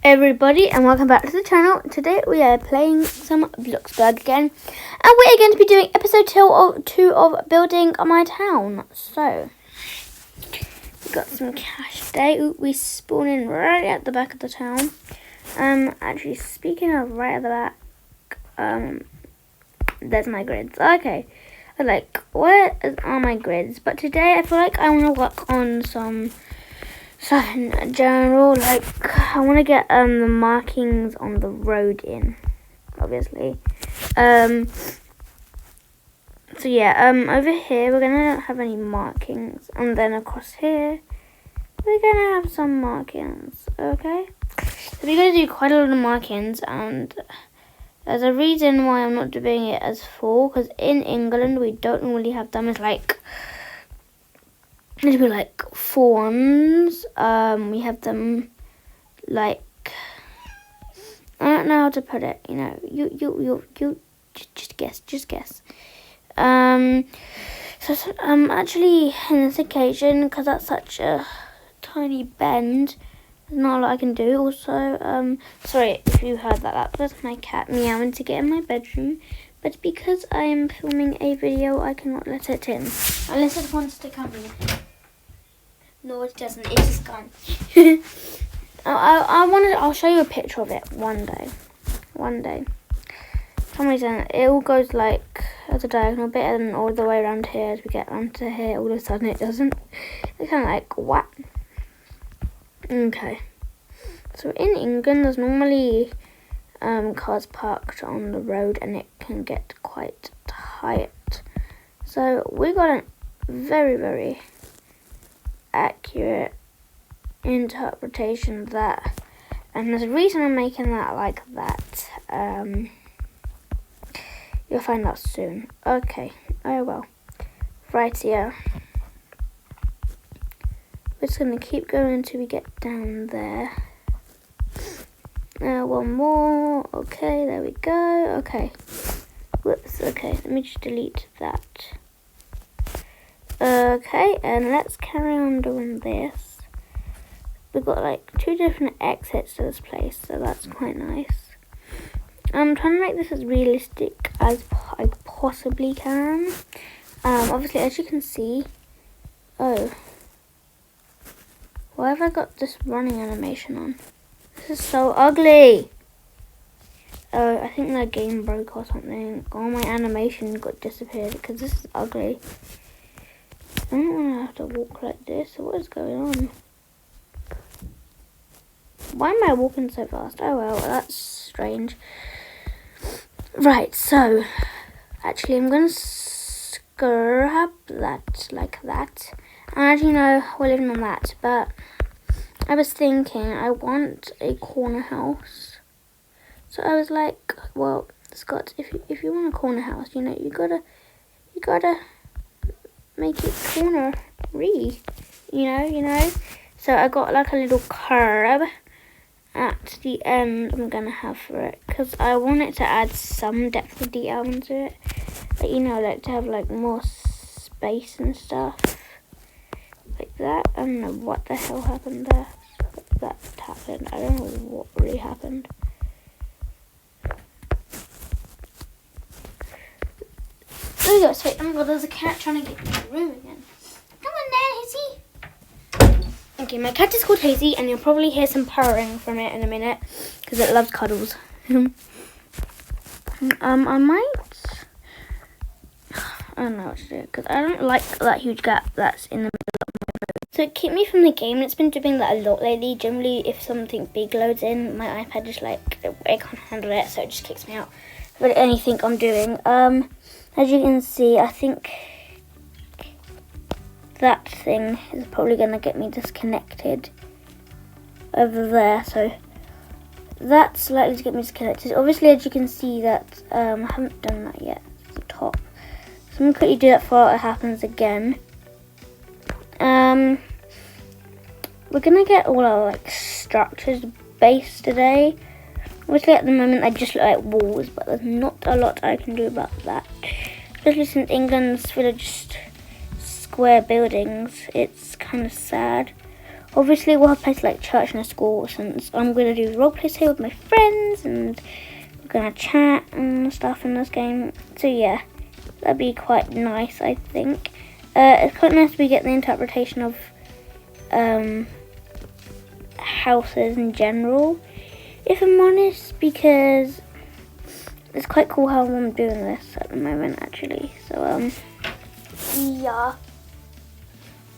Everybody, and welcome back to the channel. Today we are playing some Bloxburg again, and we are going to be doing episode 2 of building my town. So we got some cash today. Ooh, we spawn in right at the back of the town. Actually, speaking of right at the back, there's my grids. Okay, where are my grids? But today I feel like I want to work on some stuff in general. I want to get the markings on the road in, obviously. So yeah, over here we're gonna not have any markings, and then across here we're gonna have some markings. Okay, so we're gonna do quite a lot of markings, and there's a reason why I'm not doing it as 4, because in England we don't normally have them as it'd be 4 ones. We have them I don't know how to put it. You know, you just guess. Actually, in this occasion, because that's such a tiny bend, there's not a lot I can do. Also, sorry if you heard that. That was my cat meowing to get in my bedroom. But because I am filming a video, I cannot let it in unless it wants to come in. No, it doesn't. It is gone. I'll show you a picture of it one day. For some reason, it all goes as a diagonal bit, and then all the way around here as we get onto here. All of a sudden, it doesn't. It's kind of what? Okay. So in England, there's normally cars parked on the road, and it can get quite tight. So we got a very, very accurate interpretation of that, and there's a reason I'm making that like that. You'll find out soon. Okay, oh well. Right here, we're just gonna keep going until we get down there. One more. Okay, there we go. Okay, whoops. Okay, let me just delete that. Okay, and let's carry on doing this. We've got 2 different exits to this place, so that's quite nice. I'm trying to make this as realistic as I possibly can. Obviously, as you can see, why have I got this running animation on? This is so ugly. I think the game broke or something. All my animation got disappeared because this is ugly. I don't want to have to walk like this. What is going on? Why am I walking so fast? Oh well, that's strange. Right, so actually I'm going to scrap that like that. And as you know, we're living on that, but I was thinking I want a corner house. So I was like, well, Scott, if you want a corner house, you know, you gotta make it cornery, you know. So I got a little curb at the end I'm gonna have for it, because I want it to add some depth of detail into it. To have more space and stuff like that. I don't know what the hell happened there. That happened. I don't know what really happened. There we go. So, oh my god, there's a cat trying to get into the room again. Come on there, Hazy. Okay, my cat is called Hazy, and you'll probably hear some purring from it in a minute, because it loves cuddles. I don't know what to do, because I don't like that huge gap that's in the middle of my road. So it kept me from the game. It's been doing that a lot lately. Generally, if something big loads in, my iPad just it can't handle it, so it just kicks me out. But anything I'm doing, as you can see, I think that thing is probably going to get me disconnected over there. So that's likely to get me disconnected. Obviously, as you can see, that I haven't done that yet. It's the top. So I'm going to quickly do that before it happens again. We're going to get all our structures based today. Obviously, at the moment, they just look like walls, but there's not a lot I can do about that. Especially since England's full of just square buildings. It's kind of sad. Obviously, we'll have places like church and a school, since I'm going to do roleplays here with my friends, and we're going to chat and stuff in this game. So yeah, that'd be quite nice, I think. It's quite nice we get the interpretation of houses in general, if I'm honest, because it's quite cool how I'm doing this at the moment, actually. So yeah.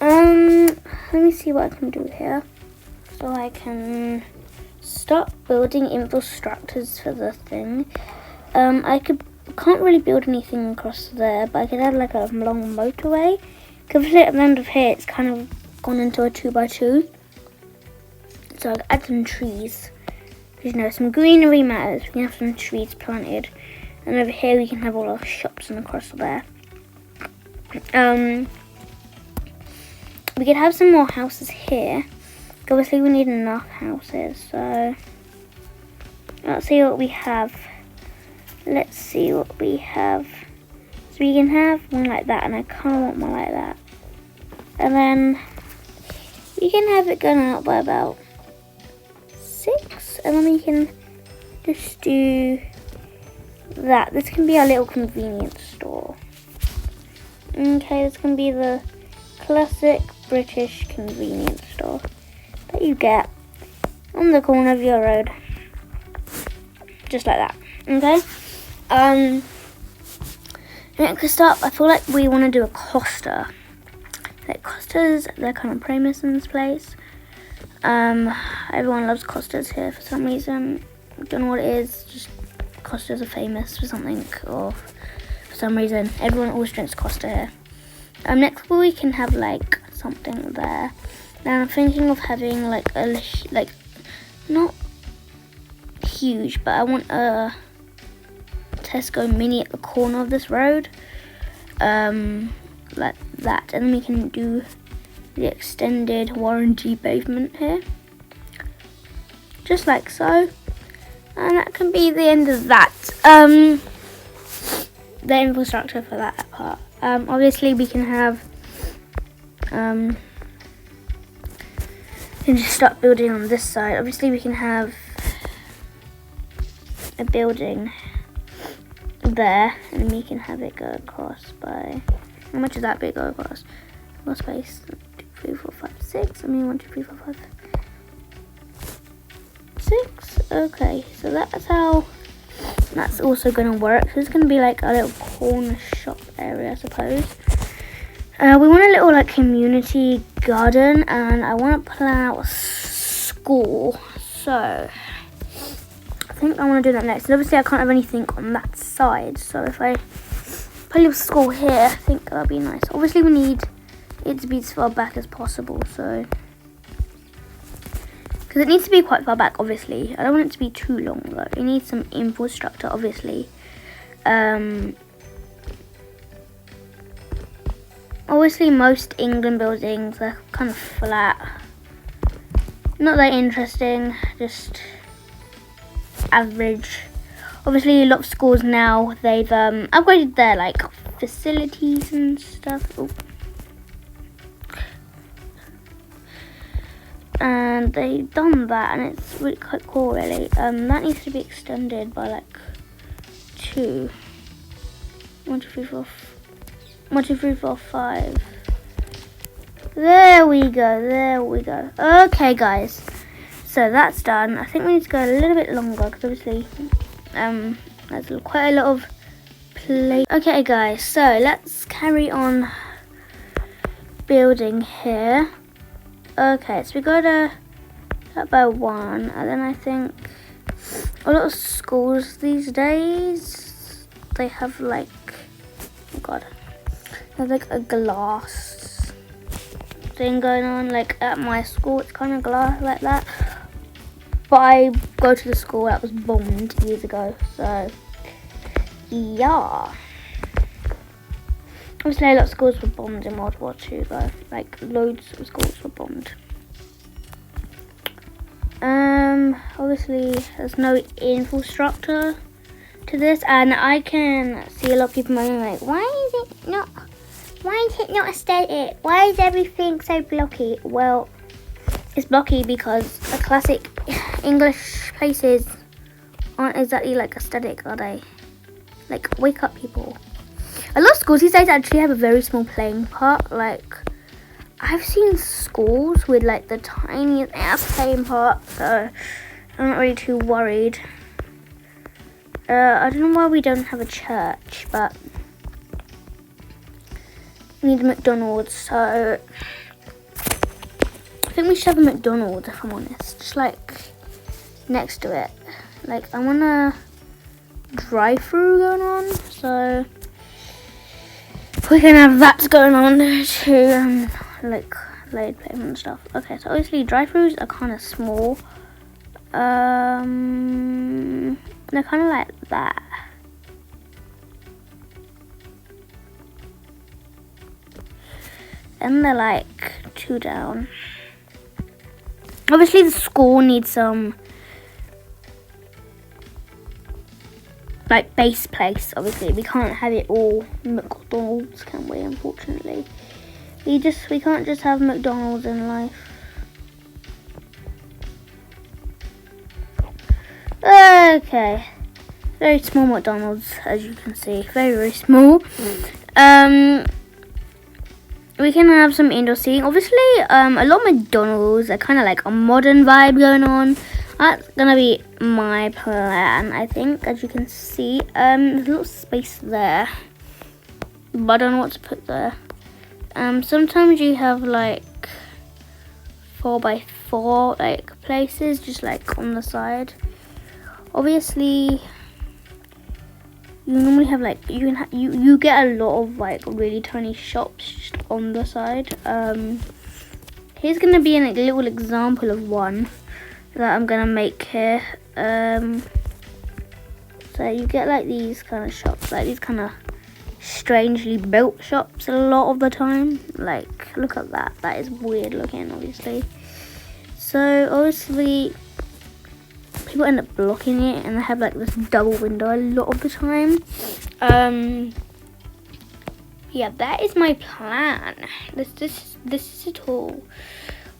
Let me see what I can do here. So I can start building infrastructures for the thing. Can't really build anything across there, but I could have like a long motorway. Because at the end of here, it's kind of gone into a 2x2. So I'll add some trees. Because, you know, some greenery matters. We can have some trees planted. And over here, we can have all our shops and across there. We could have some more houses here. Obviously, we need enough houses. So let's see what we have. Let's see what we have. So we can have one like that, and I kind of want one like that. And then we can have it going out by about 6, and then we can just do that. This can be our little convenience store. Okay, this can be the classic British convenience store that you get on the corner of your road. Just like that. Okay? Next up, I feel like we want to do a Costa. Like Costas, they're kind of famous in this place. Everyone loves Costas here for some reason. I don't know what it is, just Costas are famous for something, or for some reason. Everyone always drinks Costa here. Next we can have like something there. Now I'm thinking of having like not huge, but I want a Tesco mini at the corner of this road, like that, and then we can do the extended warranty pavement here, just like so, and that can be the end of that. The infrastructure for that part. Obviously we can have we can just start building on this side. Obviously we can have a building there, and we can have it go across by, how much is that bit go across? What space? 1, 2, 3, 4, 5, 6. I mean 1, 2, 3, 4, 5, 6. Okay, so that's how that's also going to work. So it's going to be like a little corner shop area, I suppose. We want a little like community garden, and I want to plan out a school. So I think I want to do that next. And obviously I can't have anything on that side, so if I put a little school here, I think that'll be nice. Obviously we need it to be as far back as possible, so because it needs to be quite far back, obviously. I don't want it to be too long though. It needs some infrastructure, obviously. Obviously most England buildings are kind of flat. Not that interesting, just average. Obviously a lot of schools now, they've upgraded their like facilities and stuff. Ooh. And they've done that, and it's really quite cool, really. That needs to be extended by like 2. 1, 2, 3, 4. 1, 2, 3, 4, 5. There we go. There we go. Okay, guys. So that's done. I think we need to go a little bit longer because obviously, there's quite a lot of play. Okay, guys. So let's carry on building here. Okay, so we got that by 1, and then I think a lot of schools these days, they have like, oh god, they have like a glass thing going on. Like at my school, it's kind of glass like that. But I go to the school that was bombed years ago, so yeah. Obviously a lot of schools were bombed in World War II though, like loads of schools were bombed. Obviously there's no infrastructure to this, and I can see a lot of people moaning like, why is it not aesthetic? Why is everything so blocky? Well, It's blocky because a classic English places aren't exactly like aesthetic, are they? Like, wake up, people. A lot of schools these days actually have a very small playing part. Like, I've seen schools with like the tiniest ass playing part, so I'm not really too worried. I don't know why we don't have a church, but we need a McDonald's, so I think we should have a McDonald's, if I'm honest, just like next to it. Like, I want a drive-through going on, so we can have that going on to like laid pavement and stuff. Okay, so obviously drive-throughs are kind of small. They're kind of like that. And they're like 2 down. Obviously the school needs some like base place. Obviously we can't have it all McDonald's, can we? Unfortunately, we can't just have McDonald's in life. Okay, very small McDonald's, as you can see, very, very small. We can have some indoor seating. Obviously, a lot of McDonald's are kind of like a modern vibe going on. That's gonna be my plan, I think. As you can see, there's a little space there, but I don't know what to put there. Sometimes you have like 4x4 like places, just like on the side. Obviously, you normally have like you get a lot of like really tiny shops just on the side. Here's gonna be a little example of one that I'm gonna make here. So you get like these kind of shops, like these kind of strangely built shops a lot of the time. Like, look at that. That is weird looking, obviously. So obviously people end up blocking it, and they have like this double window a lot of the time. Yeah, that is my plan. This is it all.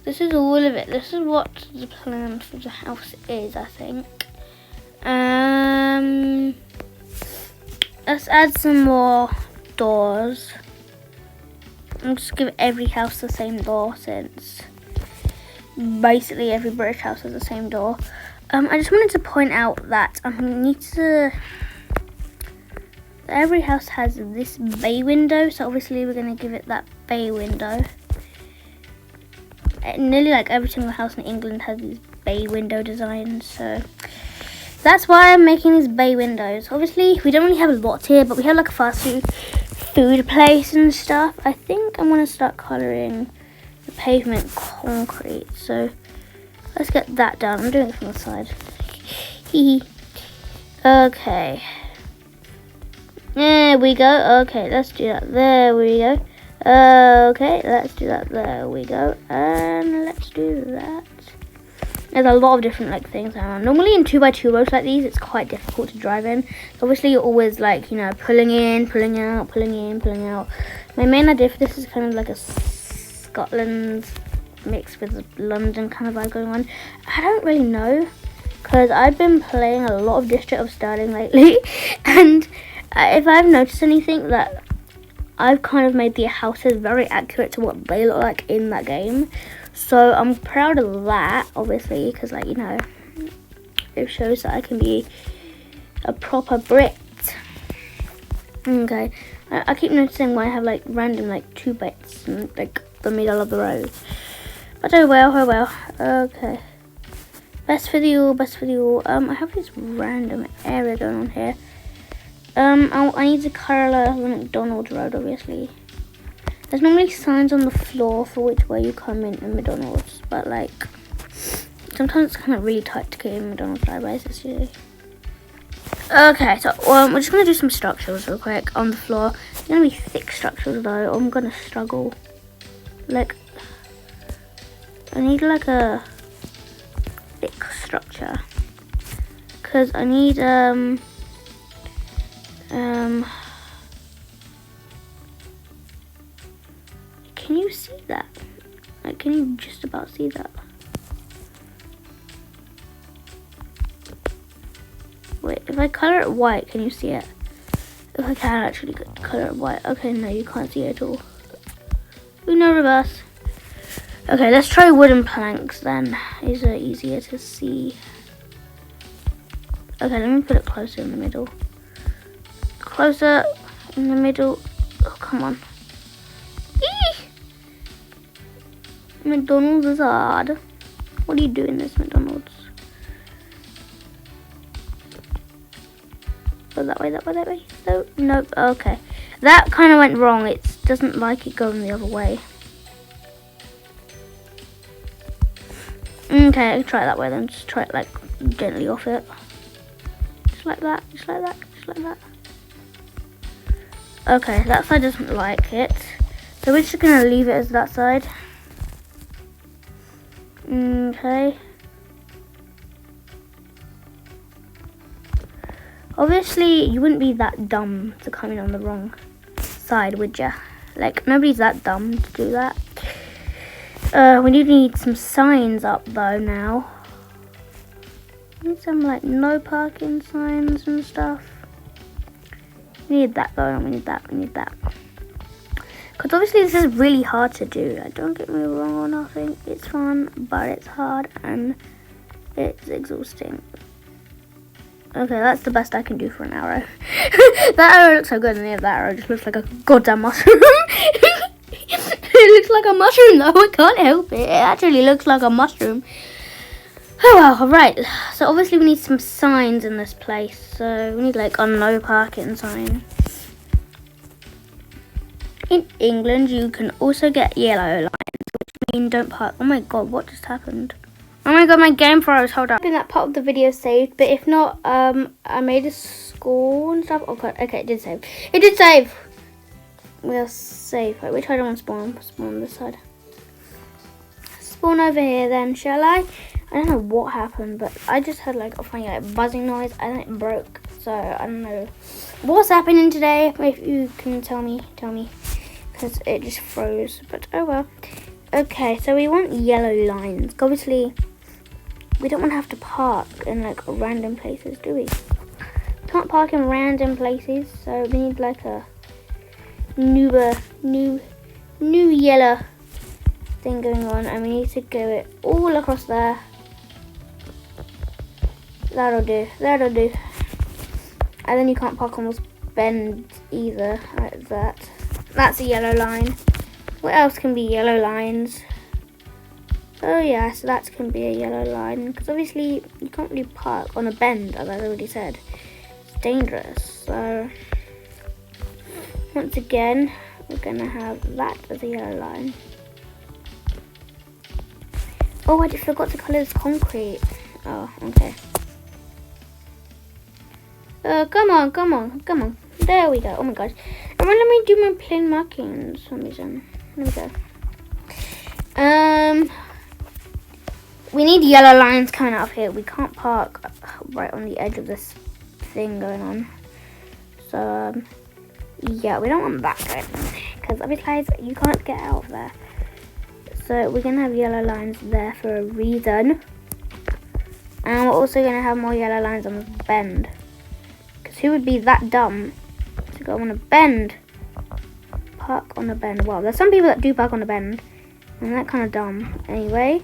This is all of it. This is what the plan for the house is, I think. Let's add some more doors. I'll just give every house the same door, since basically every British house has the same door. I just wanted to point out that every house has this bay window, so obviously we're going to give it that bay window. Nearly like every single house in England has these bay window designs, so that's why I'm making these bay windows. Obviously we don't really have a lot here, but we have like a fast food place and stuff. I think I'm going to start colouring the pavement concrete, so let's get that done. I'm doing it from the side. Okay. There we go. Okay, let's do that. There we go. Okay, let's do that. There we go. And let's do that. There's a lot of different like things going on. Normally in 2x2 roads like these, it's quite difficult to drive in. Obviously you're always like, you know, pulling in, pulling out, pulling in, pulling out. My main idea for this is kind of like a Scotland mixed with a London kind of vibe going on. I don't really know, because I've been playing a lot of District of Stirling lately, and if I've noticed anything, that I've kind of made the houses very accurate to what they look like in that game. So I'm proud of that, obviously, because like, you know, it shows that I can be a proper Brit. Okay, I keep noticing why I have like random like 2 bits in like the middle of the road. But oh well, oh well. Okay. Best for the all, best for the all. I have this random area going on here. I need to colour the McDonald's road, obviously. There's normally signs on the floor for which way you come in McDonald's, but like sometimes it's kind of really tight to get in McDonald's driveways. Okay, so we're just gonna do some structures real quick on the floor. It's gonna be thick structures though. I'm gonna struggle. Like, I need like a thick structure, because I need can you see that? Like, can you just about see that? I colour it white, can you see it? If I can actually colour it white. Okay, no, you can't see it at all. Ooh, no, reverse. Okay, let's try wooden planks then. These are easier to see. Okay, let me put it closer in the middle. Closer in the middle. Oh, come on. Eee! McDonald's is hard. What are you doing this, McDonald's? Go that way, that way, that way. No, nope, okay. That kind of went wrong. It doesn't like it going the other way. Okay, try it that way then. Just try it like gently off it. Just like that, just like that, just like that. Okay, that side doesn't like it. So we're just gonna leave it as that side. Okay. Obviously, you wouldn't be that dumb to come in on the wrong side, would ya? Like, nobody's that dumb to do that. We do need some signs up though now. We need some like no parking signs and stuff. We need that going on, we need that, we need that. Because obviously this is really hard to do. Don't get me wrong or nothing. It's fun, but it's hard and it's exhausting. Okay, that's the best I can do for an arrow. That arrow looks so good, and that arrow just looks like a goddamn mushroom. It looks like a mushroom though, I can't help it. It actually looks like a mushroom. Oh well, right. So obviously we need some signs in this place. So we need like a no parking sign. In England, you can also get yellow lines, which mean don't park. Oh my god, what just happened? Oh my god, my game froze. Hold up. I think that part of the video saved, but if not, I made a score and stuff. Oh god, okay, it did save. It did save. We'll save. Wait, which side do I want to spawn? Spawn on this side. Spawn over here then, shall I? I don't know what happened, but I just heard like a funny like buzzing noise and then it broke. So I don't know what's happening today. If you can tell me, because it just froze. But oh well. Okay, so we want yellow lines. Obviously, we don't want to have to park in like random places, do we? Can't park in random places, so we need like a new yellow thing going on, and we need to go it all across there. That'll do. That'll do. And then you can't park on those bends either, like that. That's a yellow line. What else can be yellow lines? Oh yeah, so that can be a yellow line. Because obviously you can't really park on a bend, as I already said. It's dangerous. So once again, we're going to have that as a yellow line. Oh, I just forgot to colour this concrete. Oh, okay. Come on, come on, come on. There we go. Oh my gosh. And let me do my plain markings for some reason. There we go. We need yellow lines coming out of here. We can't park right on the edge of this thing going on. So, yeah, we don't want that going on. Because otherwise you can't get out of there. So we're going to have yellow lines there for a reason. And we're also going to have more yellow lines on the bend. Because who would be that dumb to go on a bend? Park on a bend. Well, there's some people that do park on a bend. And that's kind of dumb. Anyway.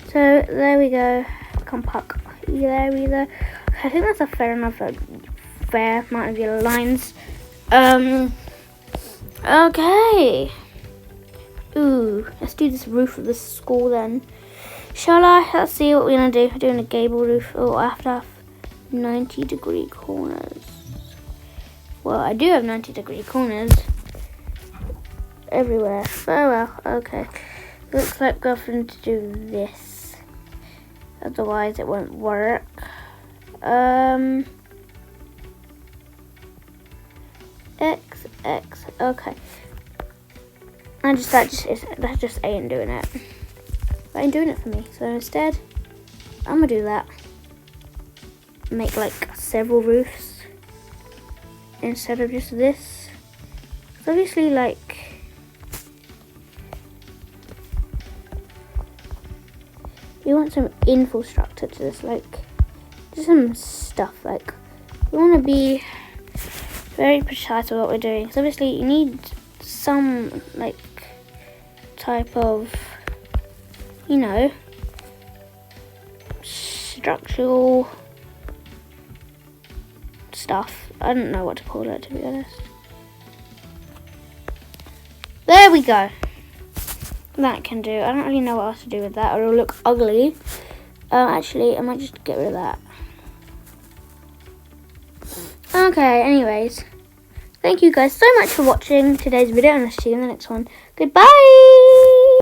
So there we go. Can't park there either. I think that's a fair enough, fair amount of yellow lines. Okay. Ooh, let's do this roof of the school then. Shall I? Let's see what we're gonna do. We're doing a gable roof. Oh, I have to have 90-degree corners. Well, I do have 90-degree corners everywhere. Oh well, okay. Looks like we're going to do this. Otherwise, it won't work. X. Okay. That just ain't doing it. That ain't doing it for me. So instead, I'm gonna do that. Make like several roofs instead of just this. So obviously, like, you want some infrastructure to this, like, just some stuff like we want to be very precise with what we're doing. So obviously you need some like type of, you know, structural stuff. I don't know what to call it, to be honest. There we go. That can do. I don't really know what else to do with that, or it'll look ugly. Actually, I might just get rid of that. Okay, anyways. Thank you guys so much for watching today's video, and I'll see you in the next one. Goodbye!